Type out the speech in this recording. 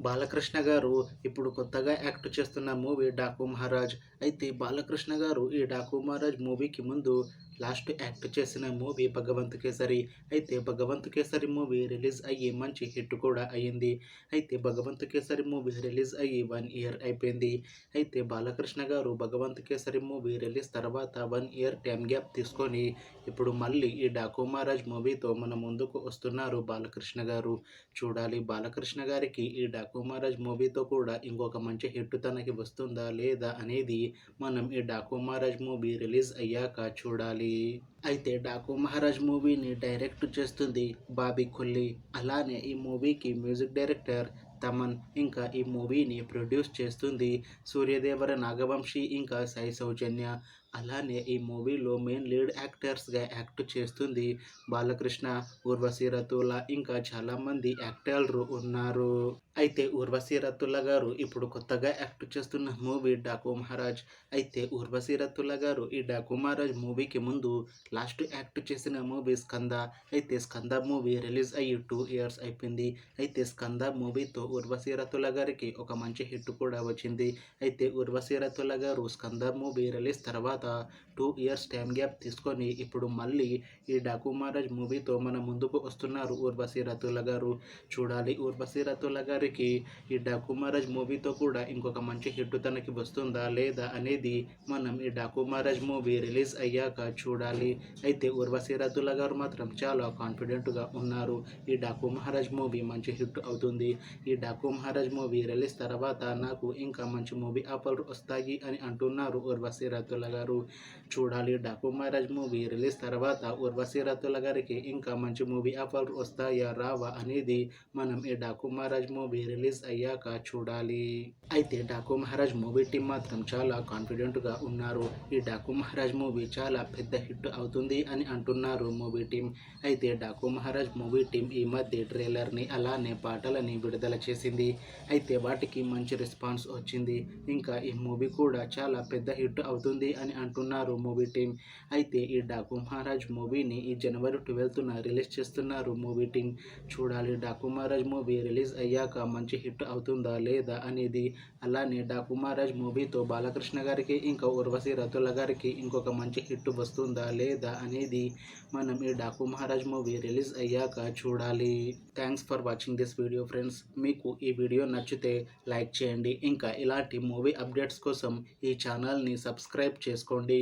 బాలకృష్ణ గారు ఇప్పుడు కొత్తగా యాక్ట్ చేస్తున్న మూవీ 'డాకు మహారాజ్'. అయితే బాలకృష్ణ గారు ఈ 'డాకు మహారాజ్' మూవీకి ముందు లాస్ట్ యాక్ట్ చేసిన మూవీ 'భగవంత్ కేసరి'. అయితే 'భగవంత్ కేసరి' మూవీ రిలీజ్ అయ్యి మంచి హిట్ కూడా అయ్యింది. అయితే 'భగవంత్ కేసరి' మూవీ రిలీజ్ అయ్యి 1 ఇయర్ అయిపోయింది. అయితే బాలకృష్ణ గారు 'భగవంత్ కేసరి' మూవీ రిలీజ్ తర్వాత 1 ఇయర్ టైం గ్యాప్ తీసుకొని ఇప్పుడు మళ్ళీ ఈ 'డాకు మహారాజ్' మూవీతో మన ముందుకు వస్తున్నారు బాలకృష్ణ గారు. చూడాలి బాలకృష్ణ గారికి ఈ 'డాకు మహారాజ్' మూవీతో కూడా ఇంకొక మంచి హిట్ తనకి వస్తుందా లేదా అనేది మనం ఈ 'డాకు మహారాజ్' మూవీ రిలీజ్ అయ్యాక చూడాలి. అయితే 'డాకు మహారాజ్' మూవీని డైరెక్ట్ చేస్తుంది బాబీ కొల్లి. అలానే ఈ మూవీకి మ్యూజిక్ డైరెక్టర్ తమన్. ఇంకా ఈ మూవీని ప్రొడ్యూస్ చేస్తుంది సూర్యదేవర నాగవంశి ఇంకా సాయి సౌజన్య. అలానే ఈ మూవీలో మెయిన్ లీడ్ యాక్టర్స్గా యాక్ట్ చేస్తుంది బాలకృష్ణ, ఊర్వశి రతుల ఇంకా చాలామంది యాక్టర్లు ఉన్నారు. అయితే ఊర్వశి రతుల గారు ఇప్పుడు కొత్తగా యాక్ట్ చేస్తున్న మూవీ 'డాకు మహారాజ్'. అయితే ఊర్వశి రతుల గారు ఈ 'డాకు మహారాజ్' మూవీకి ముందు లాస్ట్ యాక్ట్ చేసిన మూవీ 'స్కంద'. అయితే 'స్కంద' మూవీ రిలీజ్ అయ్యి 2 ఇయర్స్ అయిపోయింది. అయితే 'స్కంద' మూవీతో ఊర్వశి రతుల గారికి ఒక మంచి హిట్ కూడా వచ్చింది. అయితే ఊర్వశి రతుల గారు 'స్కంద' మూవీ రిలీజ్ తర్వాత 2 ఇయర్స్ టైం గ్యాప్ తీసుకొని ఇప్పుడు మళ్ళీ ఈ 'డాకు మహారాజ్' మూవీతో మన ముందుకు వస్తున్నారు ఊర్వశి రతుల గారు. చూడాలి ఊర్వశి రతుల గారికి ఈ 'డాకు మహారాజ్' మూవీతో కూడా ఇంకొక మంచి హిట్ తనకి వస్తుందా లేదా అనేది మనం ఈ 'డాకు మహారాజ్' మూవీ రిలీజ్ అయ్యాక చూడాలి. అయితే ఊర్వశి రతుల గారు మాత్రం చాలా కాన్ఫిడెంట్గా ఉన్నారు. ఈ 'డాకు మహారాజ్' మూవీ మంచి హిట్ అవుతుంది. ఈ 'డాకు మహారాజ్' మూవీ రిలీజ్ తర్వాత నాకు ఇంకా మంచి మూవీ ఆఫర్లు వస్తాయి అని అంటున్నారు ఊర్వశి రతుల గారు. చూడాలి 'డాకు మహారాజ్' మూవీ రిలీజ్ తర్వాత ఊర్వశి రతుల గారికి ఇంకా మంచి మూవీ ఆఫర్లు వస్తాయా రావా అనేది మనం ఈ 'డాకు మహారాజ్' మూవీ రిలీజ్ అయ్యాక చూడాలి. అయితే 'డాకు మహారాజ్' మూవీ టీం మాత్రం చాలా కాన్ఫిడెంట్గా ఉన్నారు. ఈ 'డాకు మహారాజ్' మూవీ చాలా పెద్ద హిట్ అవుతుంది అని అంటున్నారు మూవీ టీం. అయితే 'డాకు మహారాజ్' మూవీ టీం ఈ మధ్య ట్రైలర్ని అలానే పాటలని విడుదల చేసింది. అయితే వాటికి మంచి రెస్పాన్స్ వచ్చింది. ఇంకా ఈ మూవీ కూడా చాలా పెద్ద హిట్ అవుతుంది అని అంటున్నారు మూవీ టీం. అయితే ఈ 'డాకు మహారాజ్' మూవీని ఈ జనవరి 12న రిలీజ్ చేస్తున్నారు మూవీ టీం. చూడాలి 'డాకు మహారాజ్' మూవీ రిలీజ్ అయ్యాక మంచి హిట్ అవుతుందా లేదా అనేది. అలానే 'డాకు మహారాజ్' మూవీతో బాలకృష్ణ గారికి ఇంకా ఊర్వశి రతుల గారికి ఇంకొక మంచి హిట్ వస్తుందా లేదా అనేది మనం ఈ 'డాకు మహారాజ్' మూవీ రిలీజ్ అయ్యాక చూడాలి. Thanks for watching this video friends. మీకు ఈ వీడియో నచ్చితే లైక్ చేయండి. ఇంకా ఇలాంటి మూవీ అప్డేట్స్ కోసం ఈ ఛానల్ని సబ్స్క్రైబ్ చేసుకోండి.